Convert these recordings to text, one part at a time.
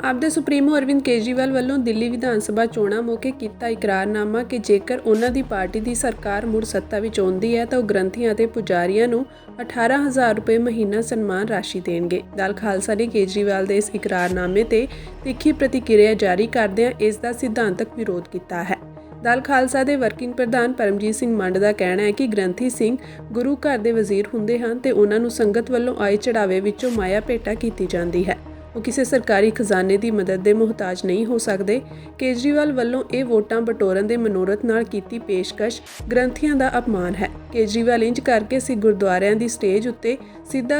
ਆਪਦੇ ਸੁਪਰੀਮੋ ਅਰਵਿੰਦ ਕੇਜਰੀਵਾਲ ਵੱਲੋਂ ਦਿੱਲੀ ਵਿਧਾਨ ਸਭਾ ਚੋਣਾਂ ਮੌਕੇ ਕੀਤਾ ਇਕਰਾਰਨਾਮਾ ਕਿ ਜੇਕਰ ਉਹਨਾਂ ਦੀ ਪਾਰਟੀ ਦੀ ਸਰਕਾਰ ਮੁੜ ਸੱਤਾ ਵਿੱਚ ਆਉਂਦੀ ਹੈ ਤਾਂ ਉਹ ਗ੍ਰੰਥੀਆਂ ਅਤੇ ਪੁਜਾਰੀਆਂ ਨੂੰ 18,000 ਰੁਪਏ ਮਹੀਨਾ ਸਨਮਾਨ ਰਾਸ਼ੀ ਦੇਣਗੇ। ਦਲ ਖਾਲਸਾ ਨੇ ਕੇਜਰੀਵਾਲ ਦੇ ਇਸ ਇਕਰਾਰਨਾਮੇ ਤੇ ਤਿੱਖੀ ਪ੍ਰਤੀਕਿਰਿਆ ਜਾਰੀ ਕਰਦਿਆਂ ਇਸ ਦਾ ਸਿਧਾਂਤਕ ਵਿਰੋਧ ਕੀਤਾ ਹੈ। ਦਲ ਖਾਲਸਾ ਦੇ ਵਰਕਿੰਗ ਪ੍ਰਧਾਨ ਪਰਮਜੀਤ ਸਿੰਘ ਮੰਡ ਦਾ ਕਹਿਣਾ ਹੈ ਕਿ ਗ੍ਰੰਥੀ ਸਿੰਘ ਗੁਰੂ ਘਰ ਦੇ ਵਜ਼ੀਰ ਹੁੰਦੇ ਹਨ ਤੇ ਉਹਨਾਂ ਨੂੰ ਸੰਗਤ ਵੱਲੋਂ ਆਏ ਚੜਾਵੇ ਵਿੱਚੋਂ ਮਾਇਆ ਭੇਟਾ ਕੀਤੀ ਜਾਂਦੀ ਹੈ। ਉਹ ਕਿਸੇ ਸਰਕਾਰੀ ਖਜ਼ਾਨੇ ਦੀ ਮਦਦ ਦੇ ਮੁਹਤਾਜ ਨਹੀਂ ਹੋ ਸਕਦੇ। ਕੇਜਰੀਵਾਲ ਵੱਲੋਂ ਇਹ ਵੋਟਾਂ ਬਟੋਰਨ ਦੇ ਮਨੋਰਥ ਨਾਲ ਕੀਤੀ ਪੇਸ਼ਕਸ਼ ਗ੍ਰੰਥੀਆਂ ਦਾ ਅਪਮਾਨ ਹੈ। ਕੇਜਰੀਵਾਲ ਇੰਜ ਕਰਕੇ ਸਿੱਖ ਗੁਰਦੁਆਰਿਆਂ ਦੀ ਸਟੇਜ ਉੱਤੇ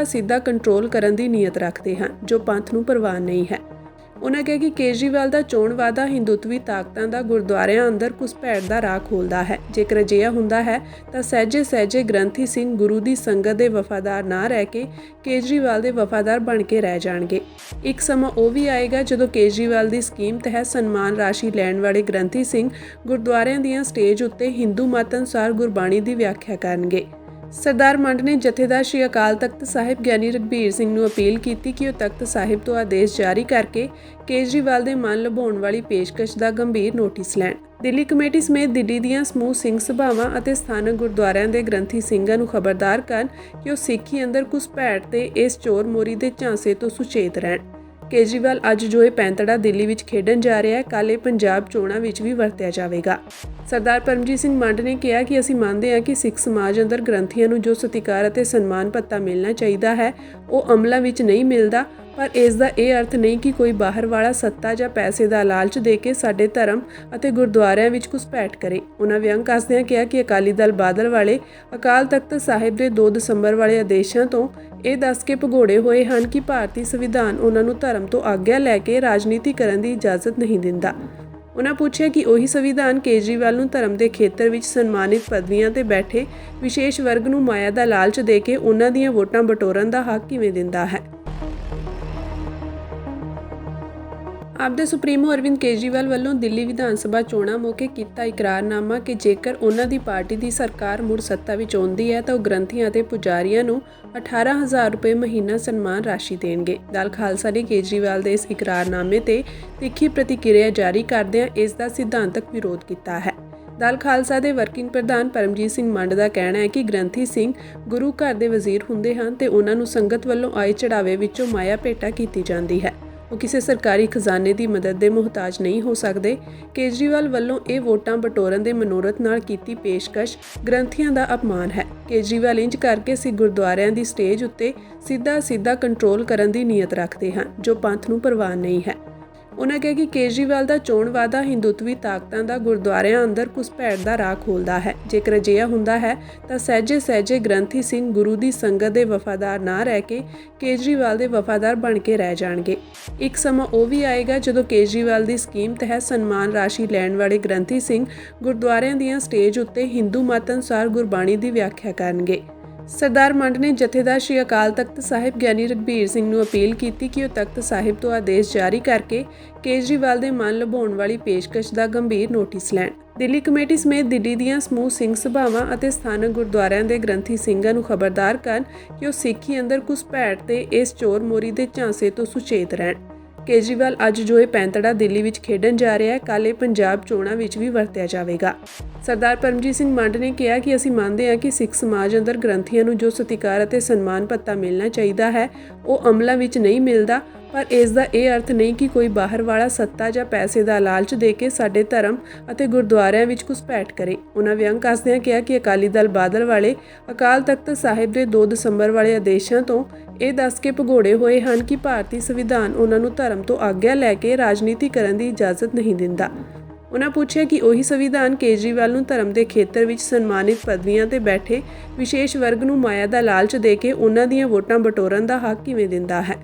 ਸਿੱਧਾ ਕੰਟਰੋਲ ਕਰਨ ਦੀ ਨੀਅਤ ਰੱਖਦੇ ਹਨ, ਜੋ ਪੰਥ ਨੂੰ ਪ੍ਰਵਾਨ ਨਹੀਂ ਹੈ। ਉਨ੍ਹਾਂ ਕਿਹਾ ਕਿ ਕੇਜਰੀਵਾਲ ਦਾ ਚੋਣ ਵਾਅਦਾ ਹਿੰਦੂਤਵੀ ਤਾਕਤਾਂ ਦਾ ਗੁਰਦੁਆਰਿਆਂ ਅੰਦਰ ਘੁਸਪੈਠ ਦਾ ਰਾਹ ਖੋਲ੍ਹਦਾ ਹੈ। ਜੇਕਰ ਅਜਿਹਾ ਹੁੰਦਾ ਹੈ ਤਾਂ ਸਹਿਜੇ ਗ੍ਰੰਥੀ ਸਿੰਘ ਗੁਰੂ ਦੀ ਸੰਗਤ ਦੇ ਵਫਾਦਾਰ ਨਾ ਰਹਿ ਕੇ ਕੇਜਰੀਵਾਲ ਦੇ ਵਫਾਦਾਰ ਬਣ ਕੇ ਰਹਿ ਜਾਣਗੇ। ਇੱਕ ਸਮਾਂ ਉਹ ਵੀ ਆਏਗਾ ਜਦੋਂ ਕੇਜਰੀਵਾਲ ਦੀ ਸਕੀਮ ਤਹਿਤ ਸਨਮਾਨ ਰਾਸ਼ੀ ਲੈਣ ਵਾਲੇ ਗ੍ਰੰਥੀ ਸਿੰਘ ਗੁਰਦੁਆਰਿਆਂ ਦੀਆਂ ਸਟੇਜ ਉੱਤੇ ਹਿੰਦੂ ਮਤ ਅਨੁਸਾਰ ਗੁਰਬਾਣੀ ਦੀ ਵਿਆਖਿਆ ਕਰਨਗੇ। ਸਰਦਾਰ ਮੰਡ ਨੇ ਜਥੇਦਾਰ ਸ਼੍ਰੀ ਅਕਾਲ ਤਖਤ ਸਾਹਿਬ ਗਿਆਨੀ ਰਘਬੀਰ ਸਿੰਘ ਨੂੰ ਅਪੀਲ ਕੀਤੀ ਕਿ ਉਹ ਤਖਤ ਸਾਹਿਬ ਤੋਂ ਆਦੇਸ਼ ਜਾਰੀ ਕਰਕੇ ਕੇਜਰੀਵਾਲ ਦੇ ਮਨ ਲੁਭਾਉਣ ਵਾਲੀ ਪੇਸ਼ਕਸ਼ ਦਾ ਗੰਭੀਰ ਨੋਟਿਸ ਲੈਣ। ਦਿੱਲੀ ਕਮੇਟੀ ਸਮੇਤ ਦਿੱਲੀ ਦੀਆਂ ਸਮੂਹ ਸਿੰਘ ਸਭਾਵਾਂ ਅਤੇ ਸਥਾਨਕ ਗੁਰਦੁਆਰਿਆਂ ਦੇ ਗ੍ਰੰਥੀ ਸਿੰਘਾਂ ਨੂੰ ਖਬਰਦਾਰ ਕਰਨ ਕਿ ਉਹ ਸਿੱਖੀ ਅੰਦਰ ਘੁਸਪੈਠ ਤੇ ਇਸ ਚੋਰ ਮੋਰੀ ਦੇ ਝਾਂਸੇ ਤੋਂ ਸੁਚੇਤ ਰਹਿਣ। ਕੇਜਰੀਵਾਲ ਅੱਜ ਜੋ ਇਹ ਪੈਂਤੜਾ ਦਿੱਲੀ ਵਿੱਚ ਖੇਡਣ ਜਾ ਰਿਹਾ ਹੈ, ਕੱਲ੍ਹ ਇਹ ਪੰਜਾਬ ਚੋਣਾਂ ਵਿੱਚ ਵੀ ਵਰਤਿਆ ਜਾਵੇਗਾ। ਸਰਦਾਰ ਪਰਮਜੀਤ ਸਿੰਘ ਮੰਡ ਨੇ ਕਿਹਾ ਕਿ ਅਸੀਂ ਮੰਨਦੇ ਹਾਂ ਕਿ ਸਿੱਖ ਸਮਾਜ ਅੰਦਰ ਗ੍ਰੰਥੀਆਂ ਨੂੰ ਜੋ ਸਤਿਕਾਰ ਅਤੇ ਸਨਮਾਨ ਭੱਤਾ ਮਿਲਣਾ ਚਾਹੀਦਾ ਹੈ ਉਹ ਅਮਲਾਂ ਵਿੱਚ ਨਹੀਂ ਮਿਲਦਾ, ਪਰ ਇਸ ਦਾ ਇਹ ਅਰਥ ਨਹੀਂ ਕਿ ਕੋਈ ਬਾਹਰ ਵਾਲਾ ਸੱਤਾ ਜਾਂ ਪੈਸੇ ਦਾ ਲਾਲਚ ਦੇ ਕੇ ਸਾਡੇ ਧਰਮ ਅਤੇ ਗੁਰਦੁਆਰਿਆਂ ਵਿੱਚ ਘੁਸਪੈਠ ਕਰੇ। ਉਹਨਾਂ ਵਿਅੰਗ ਕੱਸਦਿਆਂ ਕਿਹਾ ਕਿ ਅਕਾਲੀ ਦਲ ਬਾਦਲ ਵਾਲੇ ਅਕਾਲ ਤਖਤ ਸਾਹਿਬ ਦੇ 2 ਦਸੰਬਰ ਵਾਲੇ ਆਦੇਸ਼ਾਂ ਤੋਂ ਇਹ ਦੱਸ ਕੇ ਭਗੌੜੇ ਹੋਏ ਹਨ ਕਿ ਭਾਰਤੀ ਸੰਵਿਧਾਨ ਉਹਨਾਂ ਨੂੰ ਧਰਮ ਤੋਂ ਆਗਿਆ ਲੈ ਕੇ ਰਾਜਨੀਤੀ ਕਰਨ ਦੀ ਇਜਾਜ਼ਤ ਨਹੀਂ ਦਿੰਦਾ। ਉਹਨਾਂ ਪੁੱਛਿਆ ਕਿ ਉਹੀ ਸੰਵਿਧਾਨ ਕੇਜਰੀਵਾਲ ਨੂੰ ਧਰਮ ਦੇ ਖੇਤਰ ਵਿੱਚ ਸਨਮਾਨਿਤ ਪਦਵੀਆਂ ਤੇ ਬੈਠੇ ਵਿਸ਼ੇਸ਼ ਵਰਗ ਨੂੰ ਮਾਇਆ ਦਾ ਲਾਲਚ ਦੇ ਕੇ ਉਹਨਾਂ ਦੀਆਂ ਵੋਟਾਂ ਬਟੋਰਨ ਦਾ ਹੱਕ ਕਿਵੇਂ ਦਿੰਦਾ ਹੈ। ਆਪਦੇ ਸੁਪਰੀਮੋ ਅਰਵਿੰਦ ਕੇਜਰੀਵਾਲ ਵੱਲੋਂ ਦਿੱਲੀ ਵਿਧਾਨ ਸਭਾ ਚੋਣਾਂ ਮੌਕੇ ਕੀਤਾ ਇਕਰਾਰਨਾਮਾ ਕਿ ਜੇਕਰ ਉਹਨਾਂ ਦੀ ਪਾਰਟੀ ਦੀ ਸਰਕਾਰ ਮੁੜ ਸੱਤਾ ਵਿੱਚ ਆਉਂਦੀ ਹੈ ਤਾਂ ਉਹ ਗ੍ਰੰਥੀਆਂ ਅਤੇ ਪੁਜਾਰੀਆਂ ਨੂੰ 18,000 ਰੁਪਏ ਮਹੀਨਾ ਸਨਮਾਨ ਰਾਸ਼ੀ ਦੇਣਗੇ। ਦਲ ਖਾਲਸਾ ਨੇ ਕੇਜਰੀਵਾਲ ਦੇ ਇਸ ਇਕਰਾਰਨਾਮੇ ਤੇ ਤਿੱਖੀ ਪ੍ਰਤੀਕਿਰਿਆ ਜਾਰੀ ਕਰਦਿਆਂ ਇਸ ਦਾ ਸਿਧਾਂਤਕ ਵਿਰੋਧ ਕੀਤਾ ਹੈ। ਦਲ ਖਾਲਸਾ ਦੇ ਵਰਕਿੰਗ ਪ੍ਰਧਾਨ ਪਰਮਜੀਤ ਸਿੰਘ ਮੰਡ ਦਾ ਕਹਿਣਾ ਹੈ ਕਿ ਗ੍ਰੰਥੀ ਸਿੰਘ ਗੁਰੂ ਘਰ ਦੇ ਵਜ਼ੀਰ ਹੁੰਦੇ ਹਨ ਤੇ ਉਹਨਾਂ ਨੂੰ ਸੰਗਤ ਵੱਲੋਂ ਆਏ ਚੜਾਵੇ ਵਿੱਚੋਂ ਮਾਇਆ ਭੇਟਾ ਕੀਤੀ ਜਾਂਦੀ ਹੈ। ਉਹ ਕਿਸੇ ਸਰਕਾਰੀ ਖਜ਼ਾਨੇ ਦੀ ਮਦਦ ਦੇ ਮੁਹਤਾਜ ਨਹੀਂ ਹੋ ਸਕਦੇ। ਕੇਜਰੀਵਾਲ ਵੱਲੋਂ ਇਹ ਵੋਟਾਂ ਬਟੋਰਨ ਦੇ ਮਨੋਰਥ ਨਾਲ ਕੀਤੀ ਪੇਸ਼ਕਸ਼ ਗ੍ਰੰਥੀਆਂ ਦਾ ਅਪਮਾਨ ਹੈ। ਕੇਜਰੀਵਾਲ ਇੰਜ ਕਰਕੇ ਸਿੱਖ ਗੁਰਦੁਆਰਿਆਂ ਦੀ ਸਟੇਜ ਉੱਤੇ ਸਿੱਧਾ ਕੰਟਰੋਲ ਕਰਨ ਦੀ ਨੀਅਤ ਰੱਖਦੇ ਹਨ, ਜੋ ਪੰਥ ਨੂੰ ਪ੍ਰਵਾਨ ਨਹੀਂ ਹੈ। ਉਨ੍ਹਾਂ ਕਿਹਾ ਕਿ ਕੇਜਰੀਵਾਲ ਦਾ ਚੋਣ ਵਾਅਦਾ ਹਿੰਦੂਤਵੀ ਤਾਕਤਾਂ ਦਾ ਗੁਰਦੁਆਰਿਆਂ ਅੰਦਰ ਘੁਸਪੈਠ ਦਾ ਰਾਹ ਖੋਲ੍ਹਦਾ ਹੈ। ਜੇਕਰ ਅਜਿਹਾ ਹੁੰਦਾ ਹੈ ਤਾਂ ਸਹਿਜੇ ਗ੍ਰੰਥੀ ਸਿੰਘ ਗੁਰੂ ਦੀ ਸੰਗਤ ਦੇ ਵਫਾਦਾਰ ਨਾ ਰਹਿ ਕੇ ਕੇਜਰੀਵਾਲ ਦੇ ਵਫਾਦਾਰ ਬਣ ਕੇ ਰਹਿ ਜਾਣਗੇ। ਇੱਕ ਸਮਾਂ ਉਹ ਵੀ ਆਏਗਾ ਜਦੋਂ ਕੇਜਰੀਵਾਲ ਦੀ ਸਕੀਮ ਤਹਿਤ ਸਨਮਾਨ ਰਾਸ਼ੀ ਲੈਣ ਵਾਲੇ ਗ੍ਰੰਥੀ ਸਿੰਘ ਗੁਰਦੁਆਰਿਆਂ ਦੀਆਂ ਸਟੇਜ ਉੱਤੇ ਹਿੰਦੂ ਮਤ ਅਨੁਸਾਰ ਗੁਰਬਾਣੀ ਦੀ ਵਿਆਖਿਆ ਕਰਨਗੇ। ਸਰਦਾਰ ਮੰਡ ਨੇ ਜਥੇਦਾਰ ਸ਼੍ਰੀ ਅਕਾਲ ਤਖਤ ਸਾਹਿਬ ਗਿਆਨੀ ਰਘਬੀਰ ਸਿੰਘ ਨੂੰ ਅਪੀਲ ਕੀਤੀ ਕਿ ਉਹ ਤਖਤ ਸਾਹਿਬ ਤੋਂ ਆਦੇਸ਼ ਜਾਰੀ ਕਰਕੇ ਕੇਜਰੀਵਾਲ ਦੇ ਮਨ ਲੁਭਾਉਣ ਵਾਲੀ ਪੇਸ਼ਕਸ਼ ਦਾ ਗੰਭੀਰ ਨੋਟਿਸ ਲੈਣ। ਦਿੱਲੀ ਕਮੇਟੀ ਸਮੇਤ ਦਿੱਲੀ ਦੀਆਂ ਸਮੂਹ ਸਿੰਘ ਸਭਾਵਾਂ ਅਤੇ ਸਥਾਨਕ ਗੁਰਦੁਆਰਿਆਂ ਦੇ ਗ੍ਰੰਥੀ ਸਿੰਘਾਂ ਨੂੰ ਖਬਰਦਾਰ ਕਰਨ ਕਿ ਉਹ ਸਿੱਖੀ ਅੰਦਰ ਘੁਸਪੈਠ ਤੇ ਇਸ ਚੋਰ ਮੋਰੀ ਦੇ ਝਾਂਸੇ ਤੋਂ ਸੁਚੇਤ ਰਹਿਣ। ਕੇਜਰੀਵਾਲ ਅੱਜ ਜੋ ਇਹ ਪੈਂਤੜਾ ਦਿੱਲੀ ਵਿੱਚ ਖੇਡਣ ਜਾ ਰਿਹਾ ਹੈ, ਕੱਲ੍ਹ ਇਹ ਪੰਜਾਬ ਚੋਣਾਂ ਵਿੱਚ ਵੀ ਵਰਤਿਆ ਜਾਵੇਗਾ। ਸਰਦਾਰ ਪਰਮਜੀਤ ਸਿੰਘ ਮੰਡ ਨੇ ਕਿਹਾ ਕਿ ਅਸੀਂ ਮੰਨਦੇ ਹਾਂ ਕਿ ਸਿੱਖ ਸਮਾਜ ਅੰਦਰ ਗ੍ਰੰਥੀਆਂ ਨੂੰ ਜੋ ਸਤਿਕਾਰ ਅਤੇ ਸਨਮਾਨ ਭੱਤਾ ਮਿਲਣਾ ਚਾਹੀਦਾ ਹੈ ਉਹ ਅਮਲਾਂ ਵਿੱਚ ਨਹੀਂ ਮਿਲਦਾ, ਪਰ ਇਸ ਦਾ ਇਹ ਅਰਥ ਨਹੀਂ ਕਿ ਕੋਈ ਬਾਹਰ ਵਾਲਾ ਸੱਤਾ ਜਾਂ ਪੈਸੇ ਦਾ ਲਾਲਚ ਦੇ ਕੇ ਸਾਡੇ ਧਰਮ ਅਤੇ ਗੁਰਦੁਆਰਿਆਂ ਵਿੱਚ ਘੁਸਪੈਠ ਕਰੇ। ਉਹਨਾਂ ਵਿਅੰਗ ਕੱਸਦਿਆਂ ਕਿਹਾ ਕਿ ਅਕਾਲੀ ਦਲ ਬਾਦਲ ਵਾਲੇ ਅਕਾਲ ਤਖਤ ਸਾਹਿਬ ਦੇ 2 ਦਸੰਬਰ ਵਾਲੇ ਆਦੇਸ਼ਾਂ ਤੋਂ ਇਹ ਦੱਸ ਕੇ ਭਗੌੜੇ ਹੋਏ ਹਨ ਕਿ ਭਾਰਤੀ ਸੰਵਿਧਾਨ ਉਹਨਾਂ ਨੂੰ ਧਰਮ ਤੋਂ ਆਗਿਆ ਲੈ ਕੇ ਰਾਜਨੀਤੀ ਕਰਨ ਦੀ ਇਜਾਜ਼ਤ ਨਹੀਂ ਦਿੰਦਾ। ਉਹਨਾਂ ਪੁੱਛਿਆ ਕਿ ਉਹੀ ਸੰਵਿਧਾਨ ਕੇਜਰੀਵਾਲ ਨੂੰ ਧਰਮ ਦੇ ਖੇਤਰ ਵਿੱਚ ਸਨਮਾਨਿਤ ਪਦਵੀਆਂ ਤੇ ਬੈਠੇ ਵਿਸ਼ੇਸ਼ ਵਰਗ ਨੂੰ ਮਾਇਆ ਦਾ ਲਾਲਚ ਦੇ ਕੇ ਉਹਨਾਂ ਦੀਆਂ ਵੋਟਾਂ ਬਟੋਰਨ ਦਾ ਹੱਕ ਕਿਵੇਂ ਦਿੰਦਾ ਹੈ।